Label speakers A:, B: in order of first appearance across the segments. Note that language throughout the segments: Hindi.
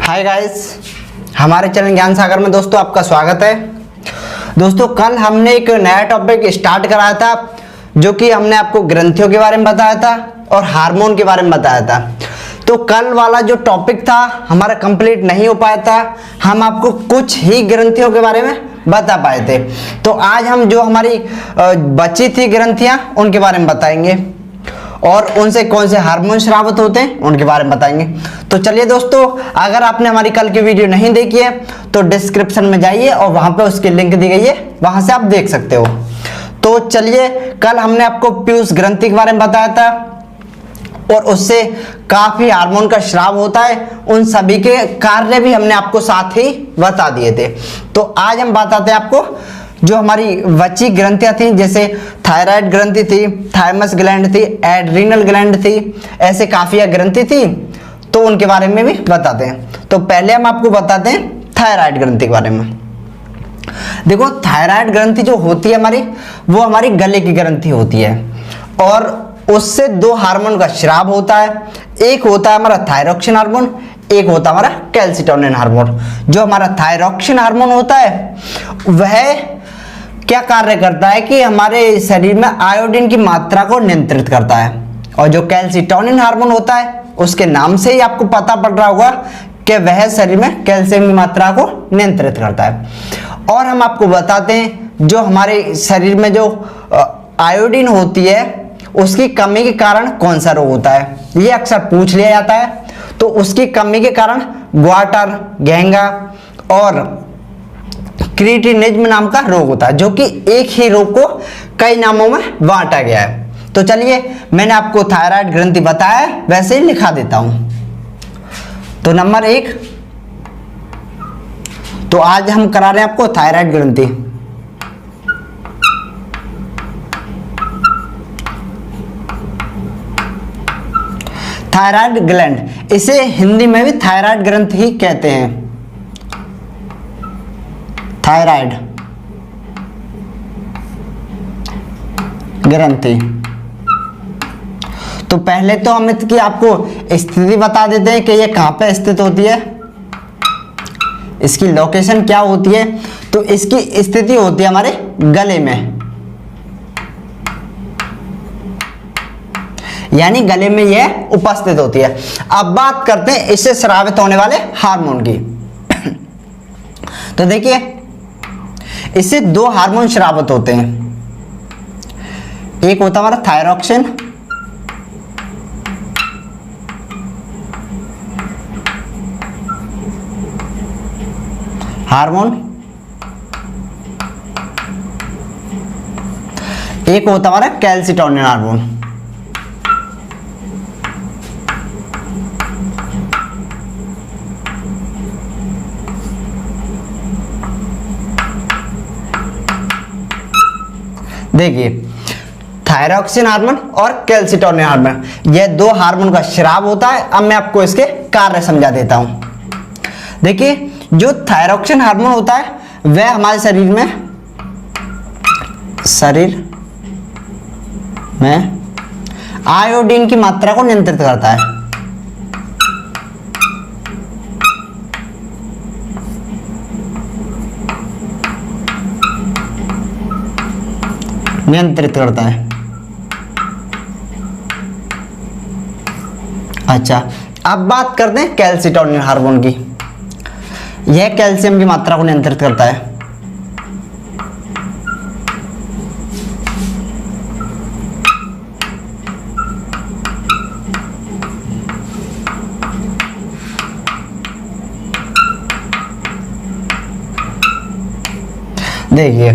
A: हाय गाइस, हमारे चैनल ज्ञान सागर में दोस्तों आपका स्वागत है। दोस्तों कल हमने एक नया टॉपिक स्टार्ट कराया था जो कि हमने आपको ग्रंथियों के बारे में बताया था और हार्मोन के बारे में बताया था। तो कल वाला जो टॉपिक था हमारा कंप्लीट नहीं हो पाया था, हम आपको कुछ ही ग्रंथियों के बारे में बता पाए थे। तो आज हम जो हमारी बची थी ग्रंथियां उनके बारे में बताएंगे और उनसे कौन से हार्मोन स्रावित होते हैं उनके बारे में बताएंगे। तो चलिए दोस्तों, अगर आपने हमारी कल की वीडियो नहीं देखी है तो डिस्क्रिप्शन में जाइए और वहां पे उसकी लिंक दी गई है, वहां से आप देख सकते हो। तो चलिए, कल हमने आपको पीयूष ग्रंथि के बारे में बताया था और उससे काफी हार्मोन का स्राव होता है, उन सभी के कार्य भी हमने आपको साथ ही बता दिए थे। तो आज हम बताते हैं आपको जो हमारी बची ग्रंथियां थी, जैसे थायराइड ग्रंथि थी, थाइमस ग्लैंड थी, एड्रीनल ग्लैंड थी, ऐसे काफी ग्रंथि थी, तो उनके बारे में भी बताते हैं। तो पहले हम आपको बताते हैं थायराइड ग्रंथि के बारे में। देखो, थायराइड ग्रंथि जो होती है हमारी, वो हमारी गले की ग्रंथि होती है और उससे दो हार्मोन का स्राव होता है। एक होता है हमारा थायरोक्सिन हार्मोन, एक होता है हमारा कैल्सिटोनिन हार्मोन। जो हमारा थायरोक्सिन हार्मोन होता है वह क्या कार्य करता है कि हमारे शरीर में आयोडीन की मात्रा को नियंत्रित करता है, और जो कैल्सिटोनिन हार्मोन होता है उसके नाम से ही आपको पता पड़ रहा होगा कि वह शरीर में कैल्शियम की मात्रा को नियंत्रित करता है। और हम आपको बताते हैं जो हमारे शरीर में जो आयोडीन होती है उसकी कमी के कारण कौन सा रोग होता है, ये अक्सर पूछ लिया जाता है। तो उसकी कमी के कारण ग्वाटर, घेंगा और क्रीटिनिज्म नाम का रोग होता है, जो कि एक ही रोग को कई नामों में बांटा गया है। तो चलिए, मैंने आपको थायराइड ग्रंथि बताया है, वैसे ही लिखा देता हूं। तो नंबर 1, तो आज हम करा रहे हैं आपको थायराइड ग्रंथि। थायराइड ग्लैंड, इसे हिंदी में भी थायराइड ग्रंथि ही कहते हैं। थायराइड ग्रंथि। तो पहले तो हम इसकी आपको स्थिति बता देते हैं कि ये कहां पे स्थित होती है, इसकी लोकेशन क्या होती है। तो इसकी स्थिति होती है हमारे गले में, यानी गले में यह उपस्थित होती है। अब बात करते हैं इससे स्रावित होने वाले हार्मोन की। तो देखिए, इससे दो हार्मोन स्रावित होते हैं। एक होता है हमारा थायरोक्सिन हार्मोन, एक होता है हमारा कैल्सिटोनिन हार्मोन। देखिए, थायरोक्सिन हार्मोन और कैल्सिटोनिन हार्मोन, यह दो हार्मोन का स्राव होता है। अब मैं आपको इसके कार्य समझा देता हूं। देखिए, जो थायरोक्सिन हार्मोन होता है वह हमारे शरीर में आयोडीन की मात्रा को नियंत्रित करता है। अच्छा, अब बात करते हैं कैल्सिटोनिन हार्मोन की। यह कैल्शियम की मात्रा को नियंत्रित करता है। देखिए,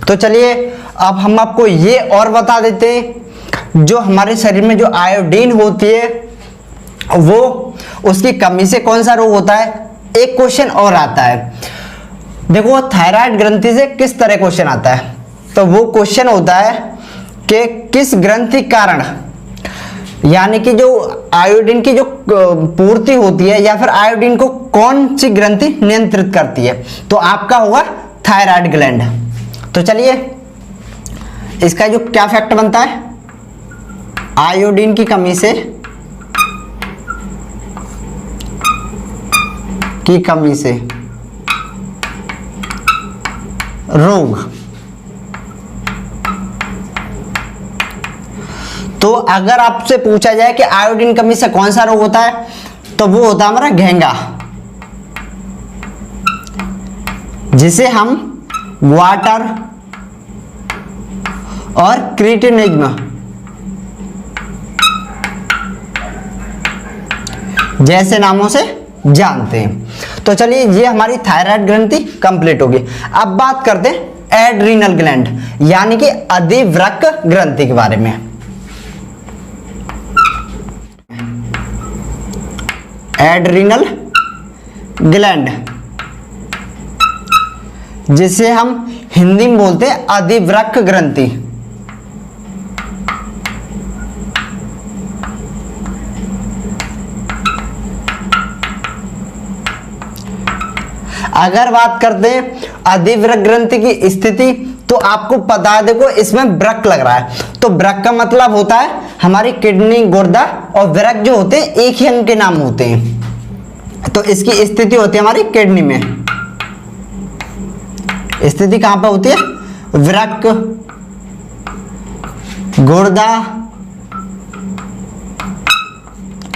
A: तो चलिए अब हम आपको ये और बता देते हैं जो हमारे शरीर में जो आयोडीन होती है वो उसकी कमी से कौन सा रोग होता है। एक क्वेश्चन और आता है, देखो थायराइड ग्रंथि से किस तरह क्वेश्चन आता है। तो वो क्वेश्चन होता है कि किस ग्रंथि कारण, यानी कि जो आयोडीन की जो पूर्ति होती है या फिर आयोडीन को कौन सी ग्रंथि नियंत्रित करती है। तो आपका होगा थायराइड ग्लैंड। तो चलिए, इसका जो क्या फैक्ट बनता है, आयोडीन की कमी से की कमी से रोग। तो अगर आपसे पूछा जाए कि आयोडीन कमी से कौन सा रोग होता है, तो वो होता है हमारा घेंगा, जिसे हम वाटर और क्रिटिनिज्म जैसे नामों से जानते हैं। तो चलिए, ये हमारी थायराइड ग्रंथि कंप्लीट होगी। अब बात करते हैं एड्रीनल ग्लैंड यानी कि अधिवृक्क ग्रंथि के बारे में। एड्रीनल ग्लैंड, जिसे हम हिंदी में बोलते हैं अधिवृक्क ग्रंथि। अगर बात करते हैं अधिवृक्क ग्रंथि की स्थिति, तो आपको पता है, देखो इसमें वृक्क लग रहा है, तो वृक्क का मतलब होता है हमारी किडनी, गुर्दा, और वृक्क जो होते हैं एक ही अंग के नाम होते हैं। तो इसकी स्थिति होती है हमारी किडनी में। स्थिति कहां पर होती है? वृक्क, गुर्दा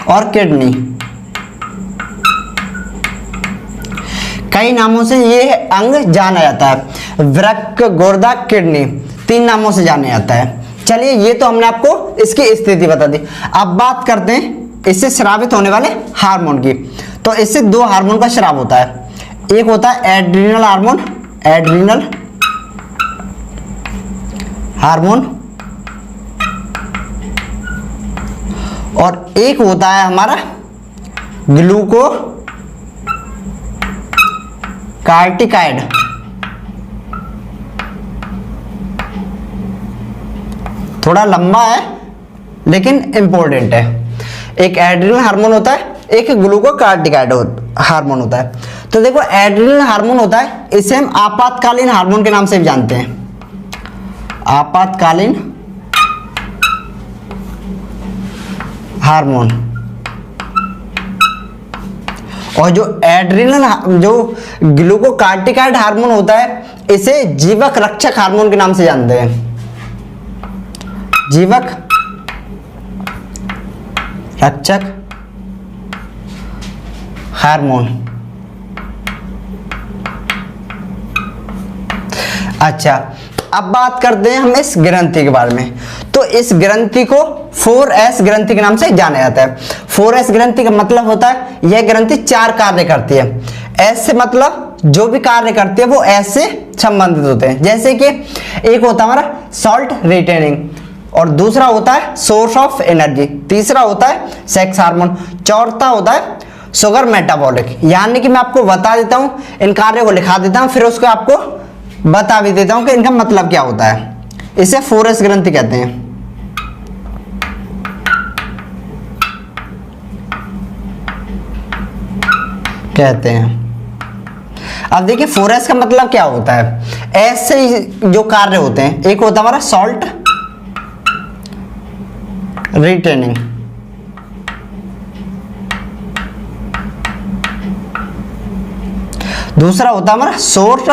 A: और किडनी। कई नामों से ये अंग जाना जाता है, वृक्क, गुर्दा, किडनी, 3 नामों से जाना जाता है। चलिए, ये तो हमने आपको इसकी स्थिति बता दी। अब बात करते हैं इससे स्रावित होने वाले हार्मोन की। तो इससे 2 हार्मोन का स्राव होता है। एक होता है एड्रीनल हार्मोन, एड्रीनल हार्मोन, और एक होता है हमारा ग्लूकोकार्टिकाइड। थोड़ा लंबा है लेकिन इंपॉर्टेंट है। एक एड्रीनल हार्मोन होता है, एक ग्लूकोकार्टिकाइड हार्मोन होता है। तो देखो, एड्रीनल हार्मोन होता है, इसे हम आपातकालीन हार्मोन के नाम से भी जानते हैं, आपातकालीन हार्मोन। और जो एड्रीनल, जो ग्लूकोकार्टिकाइड हार्मोन होता है, इसे जीवक रक्षक हार्मोन के नाम से जानते हैं, जीवक रक्षक हार्मोन। अच्छा, अब बात करते हैं हम इस ग्रंथि के बारे में। तो इस ग्रंथि को 4S ग्रंथि के नाम से जाना जाता है। 4S ग्रंथि का मतलब होता है यह ग्रंथि 4 कार्य करती है। S से मतलब जो भी कार्य करती है वो S से संबंधित होते हैं। जैसे कि एक होता है हमारा सॉल्ट रिटेनिंग, और दूसरा होता है सोर्स ऑफ एनर्जी, तीसरा होता है सेक्स हार्मोन, चौथा होता है शुगर मेटाबॉलिक। यानी कि मैं आपको बता देता हूं, इन कार्यों को लिखा देता हूं, फिर उसको आपको बता भी देता हूं कि इनका मतलब क्या होता है। इसे 4S ग्रंथि कहते हैं। अब देखिए 4S का मतलब क्या होता है। S से जो कार्य होते हैं, एक होता है हमारा सॉल्ट रिटेनिंग, दूसरा होता है हमारा सोर्स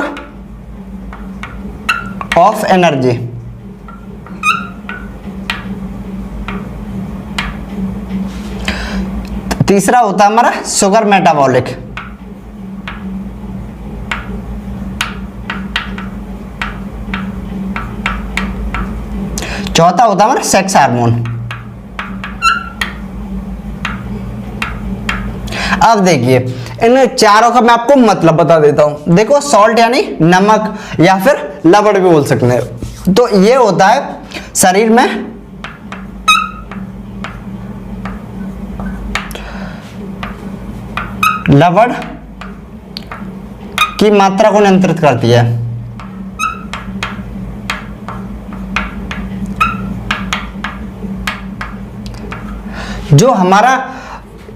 A: ऑफ एनर्जी, तीसरा होता है हमारा शुगर मेटाबॉलिक, चौथा होता है हमारा सेक्स हार्मोन। अब देखिए, इन चारों का मैं आपको मतलब बता देता हूं। देखो, सॉल्ट यानी नमक या फिर लवण भी बोल सकते हैं। तो ये होता है शरीर में लवण की मात्रा को नियंत्रित करती है। जो हमारा,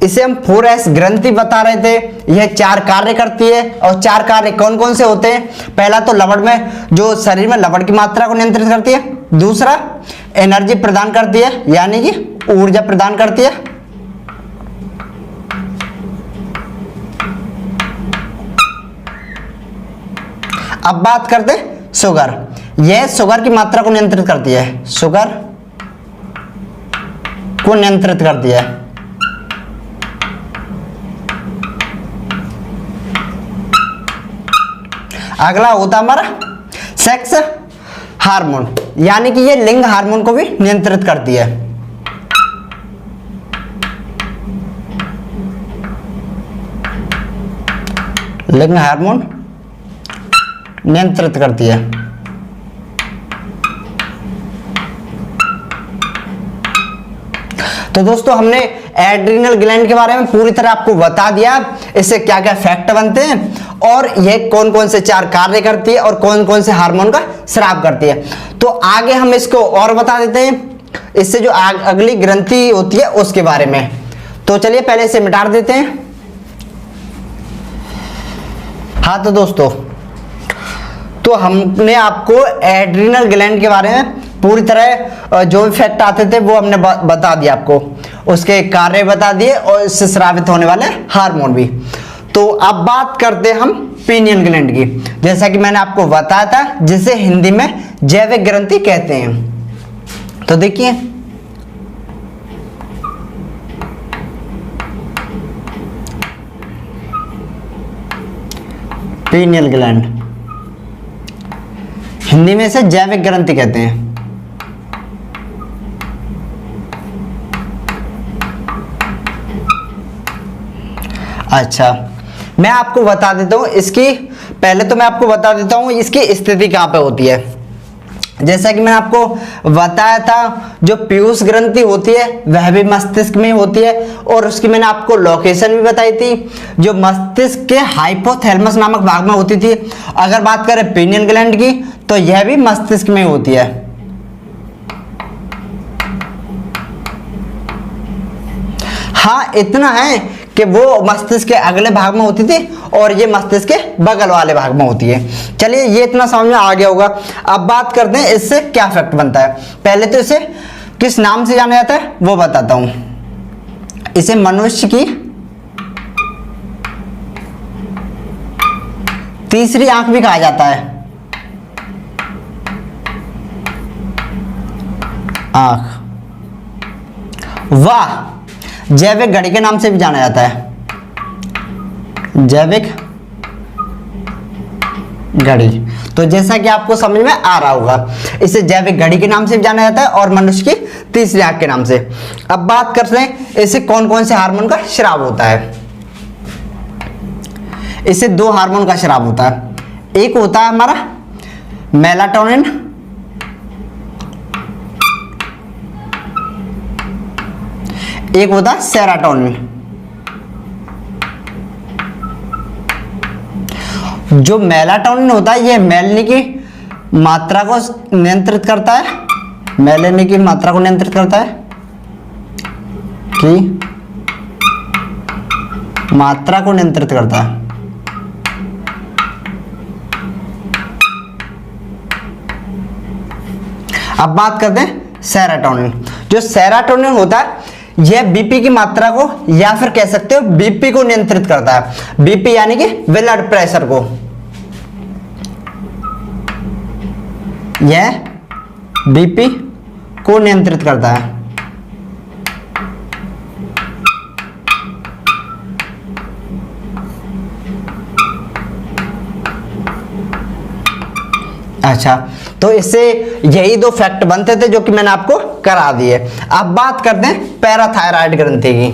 A: इसे हम 4S ग्रंथि बता रहे थे, यह 4 कार्य करती है। और 4 कार्य कौन कौन से होते हैं? पहला तो लवण में, जो शरीर में लवण की मात्रा को नियंत्रित करती है। दूसरा, एनर्जी प्रदान करती है, यानी कि ऊर्जा प्रदान करती है। अब बात करते हैं शुगर। यह शुगर की मात्रा को नियंत्रित करती है, शुगर को नियंत्रित करती है। अगला होता हमारा सेक्स हार्मोन, यानी कि ये लिंग हार्मोन को भी नियंत्रित करती है। लिंग हार्मोन नियंत्रित करती है। तो दोस्तों हमने एड्रिनल ग्लैंड के बारे में पूरी तरह आपको बता दिया, इससे क्या क्या फैक्ट बनते हैं और यह कौन कौन से 4 कार्य करती है और कौन कौन से हार्मोन का स्राव करती है। तो आगे हम इसको और बता देते हैं, इससे जो अगली ग्रंथि होती है उसके बारे में। तो चलिए पहले इसे मिटा देते हैं। हाँ तो दोस्तों, तो हमने आपको एड्रिनल ग्लैंड के बारे में पूरी तरह जो भी फैक्ट आते थे वो हमने बता दिया आपको, उसके कार्य बता दिए और इससे स्रावित होने वाले हार्मोन भी। तो अब बात करते हैं हम पीनियल ग्लैंड की, जैसा कि मैंने आपको बताया था, जिसे हिंदी में जैविक ग्रंथि कहते हैं। तो देखिए पीनियल ग्लैंड हिंदी में इसे जैविक ग्रंथि कहते हैं। अच्छा, मैं आपको बता देता हूं इसकी, पहले तो मैं आपको बता देता हूं इसकी स्थिति कहां पे होती है। जैसा कि मैंने आपको बताया था, जो पीयूष ग्रंथि होती है वह भी मस्तिष्क में होती है, और उसकी मैंने आपको लोकेशन भी बताई थी, जो मस्तिष्क के हाइपोथैलेमस नामक भाग में होती थी। अगर बात करें पीनियल ग्लैंड की, तो यह भी मस्तिष्क में होती है। हाँ, इतना है कि वो मस्तिष्क के अगले भाग में होती थी और ये मस्तिष्क के बगल वाले भाग में होती है। चलिए ये इतना समझ में आ गया होगा। अब बात करते हैं इससे क्या इफेक्ट बनता है। पहले तो इसे किस नाम से जाना जाता है वो बताता हूं। इसे मनुष्य की तीसरी आंख भी कहा जाता है। आंख, वाह, जैविक घड़ी के नाम से भी जाना जाता है, जैविक घड़ी। तो जैसा कि आपको समझ में आ रहा होगा, इसे जैविक घड़ी के नाम से भी जाना जाता है और मनुष्य की तीसरी आंख के नाम से। अब बात करते हैं इसे कौन कौन से हार्मोन का स्राव होता है। इसे 2 हार्मोन का स्राव होता है। एक होता है हमारा मेलाटोनिन, एक होता है सेरोटोनिन। जो मेलाटोनिन होता है, यह मेलनी की मात्रा को नियंत्रित करता है, मेलनी की मात्रा को नियंत्रित करता है, कि मात्रा को नियंत्रित करता है। अब बात करते हैं सेरोटोनिन। जो सेरोटोनिन होता है, यह बीपी की मात्रा को, या फिर कह सकते हो बीपी को नियंत्रित करता है। बीपी यानी कि ब्लड प्रेशर को, यह बीपी को नियंत्रित करता है। अच्छा, तो इससे यही 2 फैक्ट बनते थे जो कि मैंने आपको करा दिए। अब बात करते हैं पैराथायराइड ग्रंथि की।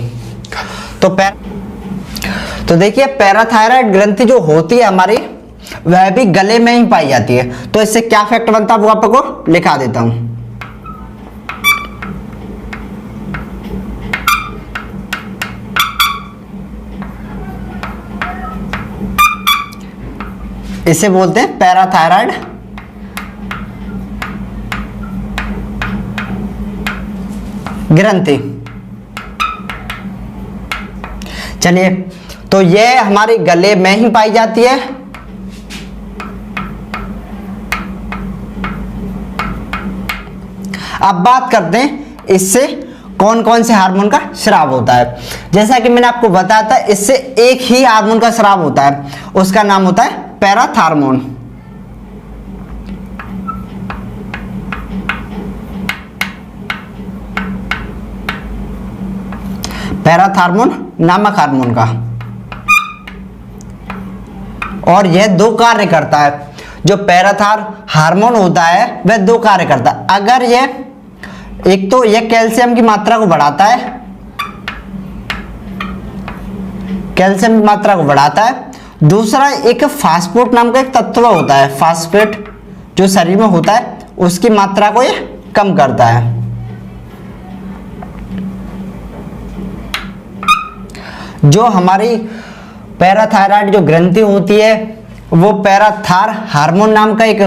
A: तो देखिए पैराथायराइड ग्रंथि जो होती है हमारी, वह भी गले में ही पाई जाती है। तो इससे क्या फैक्ट बनता है वो आपको लिखा देता हूं। इसे बोलते हैं पैराथायराइड ग्रंथि। चलिए, तो यह हमारे गले में ही पाई जाती है। अब बात करते हैं इससे कौन कौन से हार्मोन का स्राव होता है। जैसा कि मैंने आपको बताया था, इससे एक ही हार्मोन का स्राव होता है, उसका नाम होता है पैराथार्मोन। पैराथार्मोन नामक हार्मोन का। और यह दो कार्य करता है, जो पैराथार हार्मोन होता है वह दो कार्य करता है। अगर यह, एक तो यह कैल्शियम की मात्रा को बढ़ाता है, कैल्शियम की मात्रा को बढ़ाता है। दूसरा एक फास्फेट नाम का एक तत्व होता है, फास्फेट जो शरीर में होता है उसकी मात्रा को यह कम करता है। जो हमारी पैराथायराइड जो ग्रंथि होती है वो पैराथार हार्मोन नाम का एक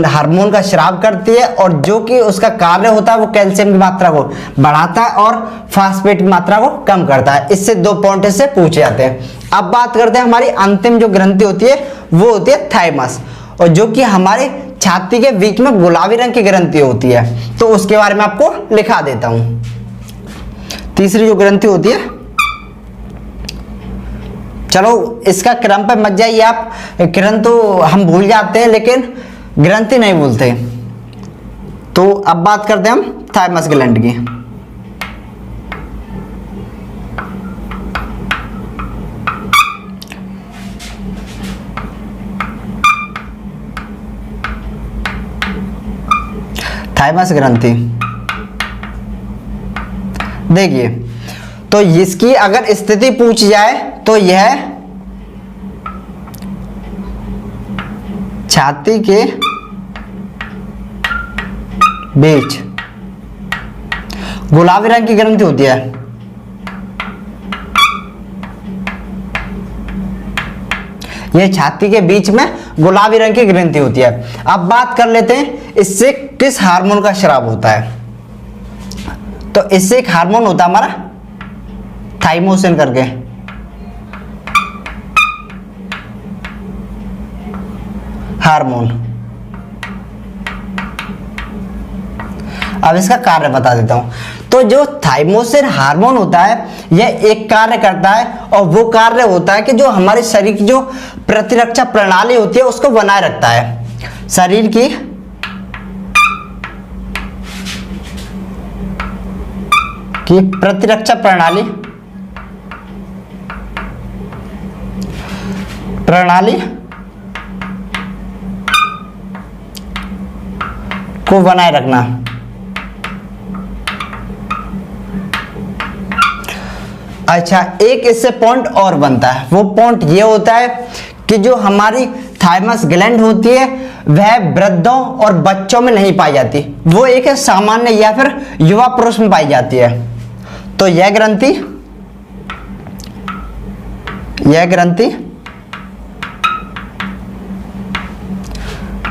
A: हार्मोन का स्राव करती है, और जो कि उसका कार्य होता है वो कैल्शियम की मात्रा को बढ़ाता है और फास्फेट की मात्रा को कम करता है। इससे दो पॉइंट से पूछे जाते हैं। अब बात करते हैं हमारी अंतिम जो ग्रंथि होती है वो होती है थाइमस, और जो कि हमारे छाती के बीच में गुलाबी रंग की ग्रंथि होती है, तो उसके बारे में आपको लिखा देता हूं। तीसरी जो ग्रंथि होती है, चलो इसका क्रम पे मत जाइए आप, क्रम तो हम भूल जाते हैं लेकिन ग्रंथि नहीं भूलते। तो अब बात करते हैं हम थाइमस ग्लैंड की। थाइमस ग्रंथि देखिए, तो इसकी अगर स्थिति पूछ जाए तो यह छाती के बीच गुलाबी रंग की ग्रंथि होती है। यह छाती के बीच में गुलाबी रंग की ग्रंथि होती है। अब बात कर लेते हैं इससे किस हार्मोन का स्राव होता है। तो इससे एक हार्मोन होता है हमारा थाइमोसिन करके। हार्मोन, अब इसका कार्य बता देता हूं। तो जो थाइमोसिन हार्मोन होता है यह एक कार्य करता है, और वो कार्य होता है कि जो हमारे शरीर की जो प्रतिरक्षा प्रणाली होती है उसको बनाए रखता है। शरीर की प्रतिरक्षा प्रणाली को बनाए रखना। अच्छा, एक इससे पॉइंट और बनता है। वो पॉइंट ये होता है कि जो हमारी थाइमस ग्लैंड होती है वह वृद्धों और बच्चों में नहीं पाई जाती, वो एक सामान्य या फिर युवा पुरुष में पाई जाती है। तो यह ग्रंथि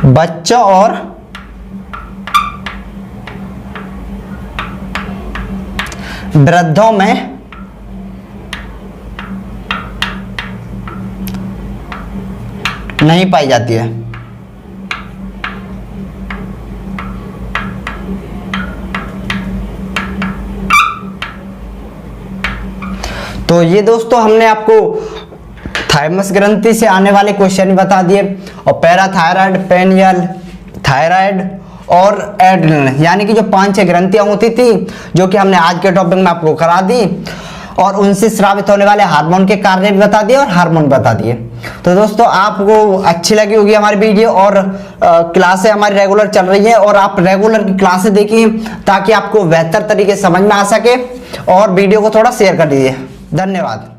A: बच्चों और वृद्धों में नहीं पाई जाती है। तो ये दोस्तों हमने आपको थाइमस ग्रंथि से आने वाले क्वेश्चन बता दिए, और पैराथायराइड, पेनियल, थायराइड और एड्रिनल, यानी कि जो 5-6 ग्रंथियां होती थी जो कि हमने आज के टॉपिक में आपको करा दी, और उनसे स्रावित होने वाले हार्मोन के कार्य भी बता दिए और हार्मोन बता दिए। तो दोस्तों आपको अच्छी लगी होगी हमारी वीडियो, और क्लासें हमारी रेगुलर चल रही है, और आप रेगुलर की क्लासें देखिए ताकि आपको बेहतर तरीके से समझ में आ सके, और वीडियो को थोड़ा शेयर कर दीजिए। धन्यवाद।